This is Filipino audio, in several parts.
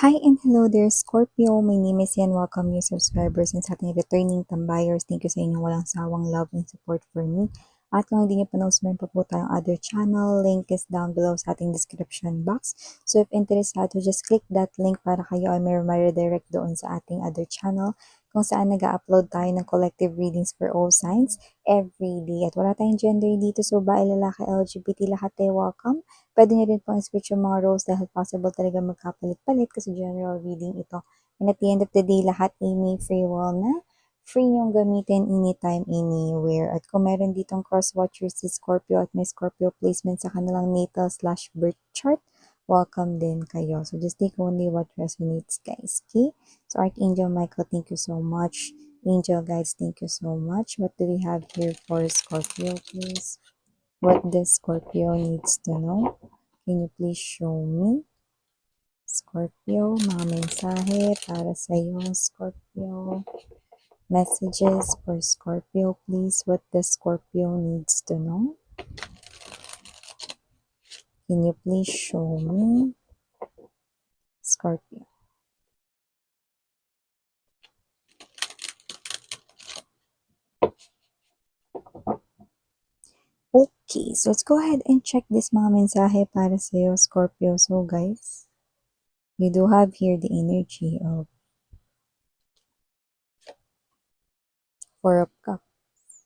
Hi and hello there, Scorpio. My name is Yan. Welcome new subscribers and sa ating returning tambayers. Thank you sa inyong walang sawang love and support for me. At kung hindi niyo pa na-subscribe pa po tayong other channel, link is down below sa ating description box. So if interesado, just click that link para kayo ay may redirect doon sa ating other channel kung saan nag-upload tayo ng collective readings for all signs every day. At wala tayong gender dito, so bae, lalaki, LGBT, lahat tayo welcome. Pwede nyo rin pong switch yung mga roles dahil possible talaga magkapalit-palit kasi general reading ito. And at the end of the day, lahat ay may free will na free nyong gamitin anytime, anywhere. At kung meron ditong cross-watchers si Scorpio at may Scorpio placement sa kanilang natal/birth chart, welcome din kayo. So just take only what resonates, guys. Okay? So Archangel Michael, thank you so much. Angel guides, thank you so much. What do we have here for Scorpio, please? What does Scorpio needs to know? Can you please show me? Scorpio, mga mensahe para sa iyo, Scorpio. Messages for Scorpio, please. What does Scorpio needs to know? Can you please show me? Scorpio. Okay, so let's go ahead and check this mga mensahe para sa iyo, Scorpio. So guys, you do have here the energy of Four of Cups,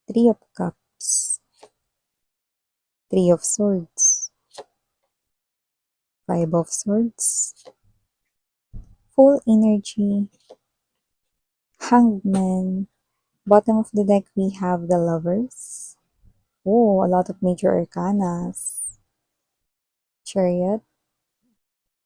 Three of Cups, Three of Swords, Five of Swords, Full Energy, Hangman. Bottom of the deck, we have the Lovers. Oh, a lot of major arcanas. Chariot.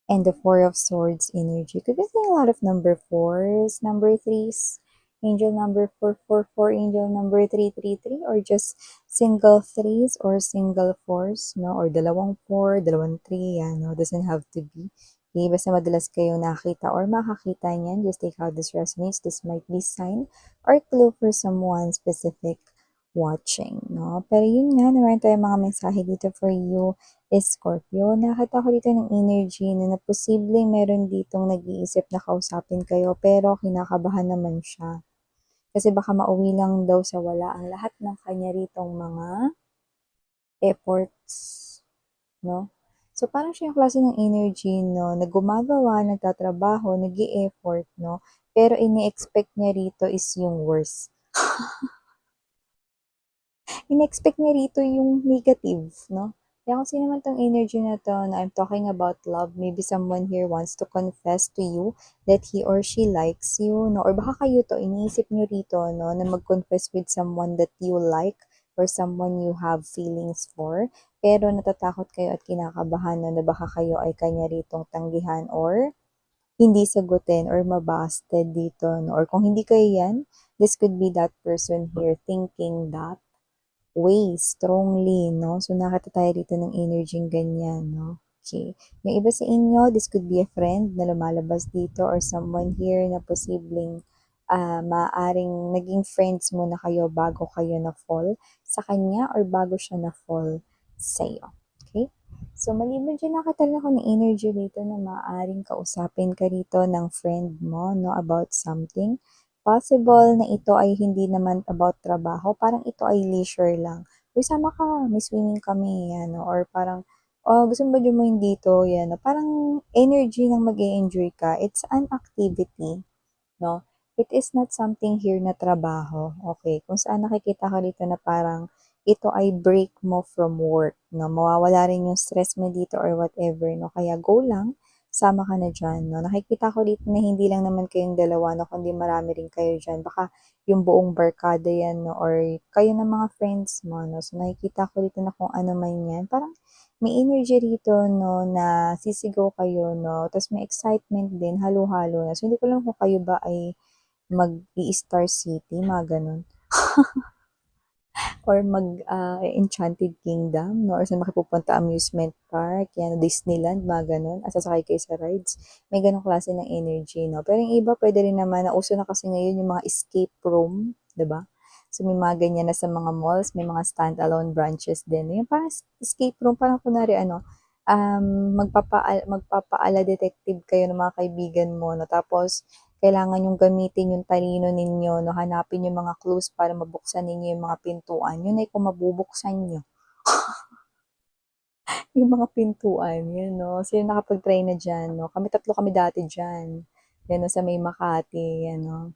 And the Four of Swords energy. Could be seeing a lot of number 4s, number 3s, angel number 444, angel number 333, or just single 3s or single 4s, no? Or dalawang 4, dalawang 3, yan, no? Doesn't have to be. Okay, basta madalas kayo nakita or makakita niyan, just take how this resonates. This might be sign or clue for someone specific watching, no? Pero yun nga, naman tayong mga mensahe dito for you is Scorpio. Nakita ko dito ng energy na posibleng meron ditong nag-iisip na kausapin kayo pero kinakabahan naman siya. Kasi baka mauwi lang daw sa wala ang lahat ng kanya ritong mga efforts, no? So parang siya yung klase ng energy, no, na gumagawa, nagtatrabaho, nag-i-effort, no? Pero ini-expect niya rito is yung worst. In-expect niya rito yung negative, no? Kaya kung sino man tong energy na to na I'm talking about love, maybe someone here wants to confess to you that he or she likes you, no? Or baka kayo to, iniisip nyo rito, no, na mag-confess with someone that you like or someone you have feelings for, pero natatakot kayo at kinakabahan, no, na baka kayo ay kanya ritong tanggihan or hindi sagutin or mabasted dito, no? Or kung hindi kayo yan, this could be that person here thinking that way strongly, no? So, nakita tayo dito ng energy ganyan, no? Okay. Yung iba sa inyo, this could be a friend na lumalabas dito or someone here na posibleng maaring naging friends mo na kayo bago kayo na-fall sa kanya or bago siya na-fall sa'yo. Okay? So, maliban dyan, nakatala ko ng energy dito na maaring kausapin ka rito ng friend mo, no, about something. Possible na ito ay hindi naman about trabaho, parang ito ay leisure lang. Uy, sama ka, may swimming kami, yan, no? Or parang, oh, gusto mo ba dumain dito, yan, no? Parang energy ng mag enjoy ka. It's an activity, no? It is not something here na trabaho, okay? Kung saan nakikita ko dito na parang ito ay break mo from work, no? Mawawala rin yung stress mo dito or whatever, no? Kaya go lang, sama ka na dyan, no? Nakikita ko dito na hindi lang naman kayong dalawa, no? Kundi marami rin kayo dyan. Baka yung buong barkada yan, no? Or kayo ng mga friends mo, no? So, nakikita ko dito na kung ano man yan. Parang may energy rito, no? Na sisigaw kayo, no? Tapos may excitement din, halo-halo na. So, hindi ko lang kung kayo ba ay mag-i-Star City, mga ganun. Or mag-Enchanted Kingdom, no? Or saan makipupunta amusement park, yan, Disneyland, mga ganun. Sasakay kayo sa rides. May ganong klase ng energy, no? Pero yung iba, pwede rin naman, nauso na kasi ngayon yung mga escape room, 'di ba? So, may mga ganyan na sa mga malls, may mga standalone branches din. Yung parang escape room, parang kunwari, ano, magpapaala detective kayo ng mga kaibigan mo 'no, tapos kailangan niyong gamitin yung talino ninyo 'no, hanapin yung mga clues para mabuksan ninyo yung mga pintuan. Yun ay kung mabubuksan niyo yung mga pintuan, yun 'no. Sino nakapag-try na diyan 'no, kami tatlo kami dati diyan, yan 'no, sa may Makati, yan 'no.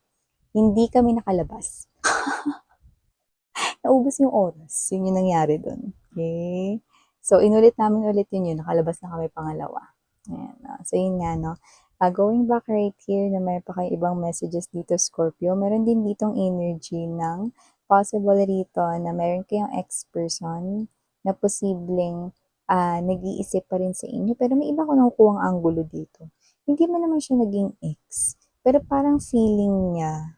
Hindi kami nakalabas. Naubos yung oras, yun yung nangyari dun, okey. So, inulit namin ulit yun, nakalabas na kami pangalawa, ayan, so yun nga 'no. Going back right here na meron pa kayong ibang messages dito Scorpio, meron din ditong energy ng possible rito na meron kayong ex-person na posibleng, nag-iisip pa rin sa inyo pero may iba akong nakukuhang anggulo dito. Hindi mo naman siya naging ex, pero parang feeling niya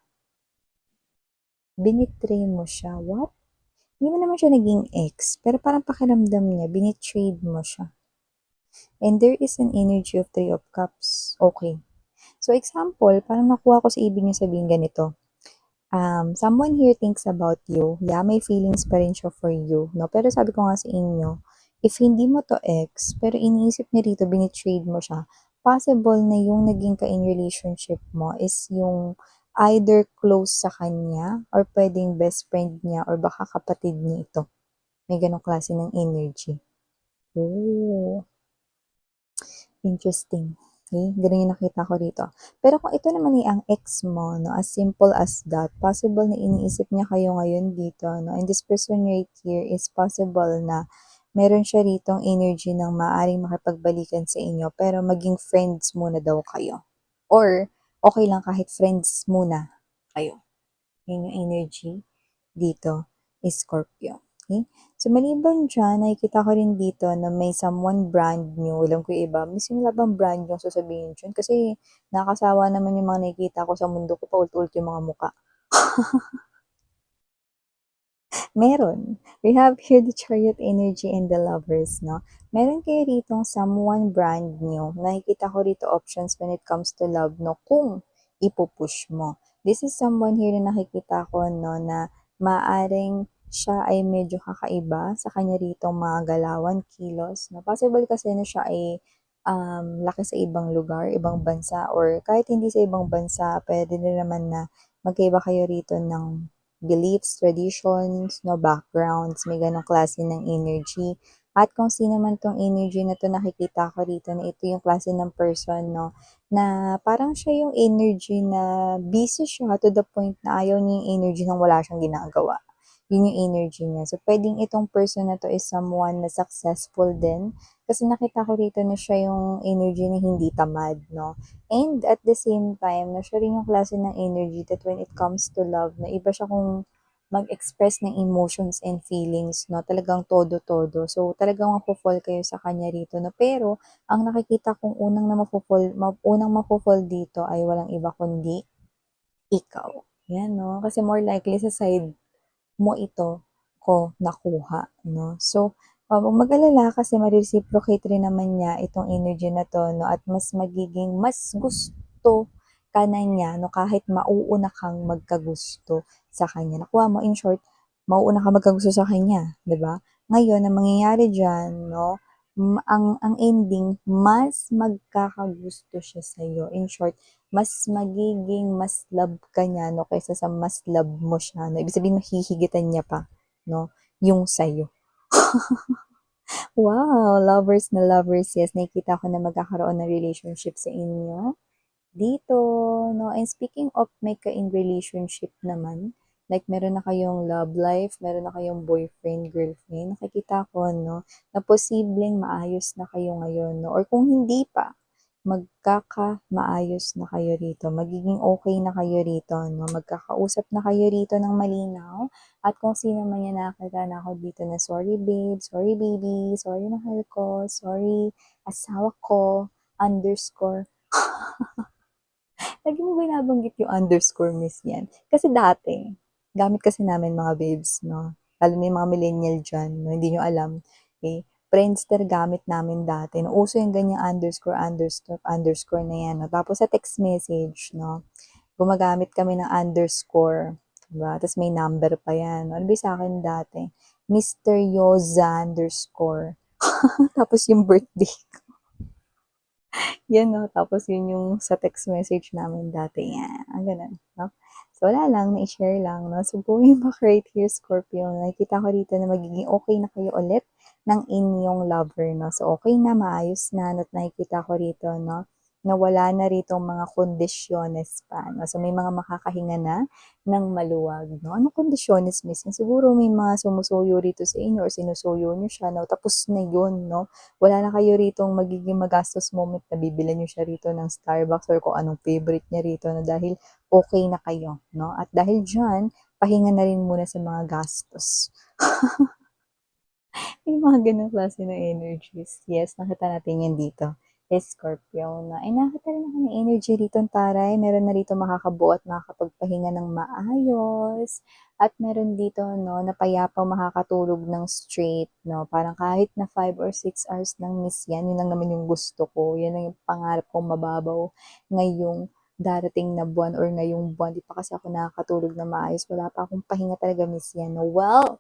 binitray mo siya, what? Hindi mo naman siya naging ex, pero parang pakiramdam niya bini-trade mo siya. And there is an energy of Three of Cups. Okay. So example, parang nakuha ko sa ibig niya sabihin ganito. Someone here thinks about you. Yeah, may feelings pa rin siya for you. No? Pero sabi ko nga sa inyo, if hindi mo to ex, pero iniisip niya rito, binitrade mo siya, possible na yung naging ka-in relationship mo is yung either close sa kanya or pwedeng best friend niya or baka kapatid niya ito. May ganong klase ng energy. Oh, interesting. Okay, ganun yung nakita ko rito. Pero kung ito naman ay ang ex mo, no, as simple as that, possible na iniisip niya kayo ngayon dito, no, and this person right here is possible na meron siya ritong energy ng maaring makipagbalikan sa inyo, pero maging friends muna daw kayo. Or, okay lang kahit friends muna kayo. Yun yung energy dito is Scorpio. Okay? So, maliban dyan, nakikita ko rin dito na may someone brand new. Alam ko yung iba, may simula bang brand new sasabihin dyan? Kasi nakasawa naman yung mga nakikita ko sa mundo ko, paulit-ulit yung mga muka. Meron. We have here the Chariot energy and the Lovers, no? Meron kayo ritong someone brand new. Nakikita ko rito options when it comes to love, no? Kung ipupush mo. This is someone here na nakikita ko, no, na maaring siya ay medyo kakaiba sa kanya ritong mga galawan, kilos, no? Possible kasi na siya ay laki sa ibang lugar, ibang bansa, or kahit hindi sa ibang bansa, pwede din naman na magkaiba kayo rito ng beliefs, traditions, no, backgrounds, may ganong klase ng energy. At kung sino man tong energy na to, nakikita ko rito na ito yung klase ng person, no, na parang siya yung energy na busy siya to the point na ayaw niya yung energy nang wala siyang ginagawa. Yun yung energy niya. So, pwedeng itong person na to is someone na successful din. Kasi nakita ko rito na siya yung energy na hindi tamad, no? And at the same time, na siya rin yung klase ng energy that when it comes to love, na iba siya kung mag-express ng emotions and feelings, no? Talagang todo-todo. So, talagang mapufall kayo sa kanya rito, no? Pero, ang nakikita kong unang mapufall dito ay walang iba kundi ikaw. Yan, no? Kasi more likely sa side mo ito ko nakuha, no? So, huwag mag-alala kasi ma-reciprocate rin naman niya itong energy na 'to, no, at mas gusto ka na niya, no, kahit mauuna kang magkagusto sa kanya. Nakuha mo, in short, mauuna kang magkagusto sa kanya, 'di ba? Ngayon ang mangyayari diyan, 'no, ang ending mas magkakagusto siya sa'yo. In short, mas love ka niya 'no, kaysa sa mas love mo siya 'no. Ibig sabihin mahihigitan niya pa 'no, yung sa'yo. Wow, lovers na lovers, yes, nakikita ko na magkakaroon ng relationship sa inyo dito 'no. And speaking of may ka-in relationship naman, like meron na kayong love life, meron na kayong boyfriend, girlfriend, nakikita ko 'no, na posibleng maayos na kayo ngayon 'no, or kung hindi pa, magkakamaayos na kayo rito, magiging okay na kayo rito 'no, magkakausap na kayo rito ng malinaw at kung sino man yan nakakita na ako dito na, "Sorry babe, sorry baby, sorry mahal ko, sorry asawa ko, underscore." Lagi mo binabanggit yung underscore miss yan. Kasi dati, gamit kasi namin mga babes, no? Lalo na yung mga millennial dyan, no? Hindi nyo alam. Okay? Friendster gamit namin dati. No? Uso yung ganyang underscore, underscore, underscore na yan. No? Tapos sa text message, no? Gumagamit kami ng underscore. Diba? Tapos may number pa yan. No? Ano ba sa akin dati? Mr. Yoza underscore. Tapos yung birthday, yan 'no, tapos yun yung sa text message namin dati, yan, gano'n 'no. So wala lang, nai-share lang 'no. So going back right here, Scorpio, nakikita ko dito na magiging okey na kayo ulit ng inyong lover 'no. So okey na, maayos na at nakikita ko rito 'no, na wala na ritong mga kondisyones pa 'no. So may mga makakahinga na ng maluwag 'no. Anong kondisyones minsan siguro may mga sumusuyo rito sa inyo or sinusuyo niyo siya 'no, tapos na yun 'no. Wala na kayo ritong magiging magastos moment na bibilhan niyo siya rito ng Starbucks or kung anong favorite niya rito na dahil okey na kayo 'no. At dahil diyan, pahinga na rin muna sa mga gastos. May mga gano'ng klase ng energies. Yes, nakita natin 'yan dito. Scorpio na ay nakita rin ako ng energy rito taray, meron na rito makakabuo at makakapagpahinga ng maayos. At meron dito 'no, na payapang makakatulog ng straight 'no, parang kahit na 5 or 6 hours lang miss 'yan, 'yun lang naman yung gusto ko, 'yan lang yung pangarap kong mababaw ngayong darating na buwan or ngayong buwan. 'Di pa kasi ako nakakatulog ng maayos, wala pa akong pahinga talaga miss 'yan 'no. Well,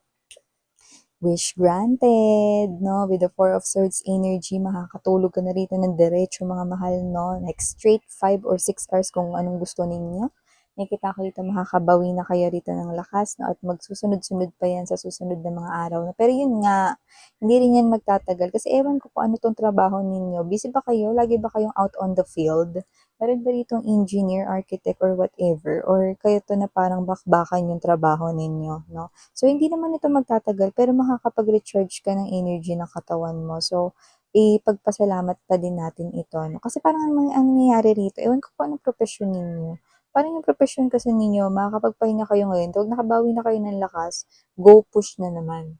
wish granted, 'no? With the Four of Swords energy, makakatulog ka na rito ng diretso mga mahal, 'no? Like straight 5 or 6 hours kung anong gusto ninyo. Nakikita ko dito makakabawi na kayo rito ng lakas, 'no? At magsusunod-sunod pa yan sa susunod na mga araw. No? Pero yun nga, hindi rin yan magtatagal. Kasi ewan ko kung ano tong trabaho ninyo. Busy ba kayo? Lagi ba kayong out on the field? Meron ba ditong engineer, architect, or whatever? Or kayo to na parang bakbakan yung trabaho ninyo, no? So, hindi naman ito magtatagal pero makakapag-recharge ka ng energy ng katawan mo. So, ipagpasalamat pa din natin ito, no? Kasi parang ang nangyayari rito, ewan ko kung anong profession ninyo. Parang yung profession kasi ninyo, makakapagpahinga kayo ngayon, pag nakabawi na kayo ng lakas, go push na naman.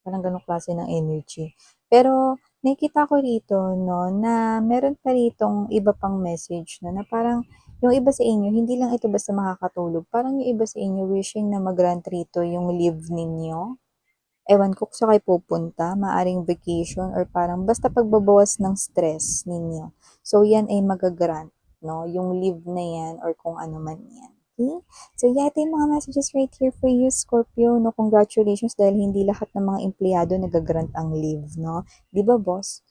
Parang ganong klase ng energy. Pero, nakikita ko rito, no, na meron pa ritong iba pang message, no, na parang yung iba sa inyo, hindi lang ito basta makakatulog. Parang yung iba sa inyo wishing na mag-grant rito yung leave ninyo. Ewan ko kung saan kayo pupunta, maaring vacation or parang basta pagbabawas ng stress ninyo. So, yan ay magagrant, no? Yung leave na yan or kung ano man yan. Okay? So, yeah, ito yung mga messages right here for you, Scorpio, no? Congratulations dahil hindi lahat ng mga empleyado nagagrant ang leave, no? Di ba, boss?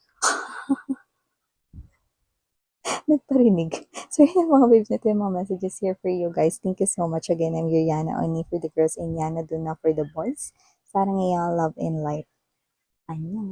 Nagparinig. So, yun mga babes, ito yung mga messages here for you guys. Thank you so much again. I'm Yuriana Oni for the girls and Yana Duna for the boys. Sarang ngayong love and light. Annyeong.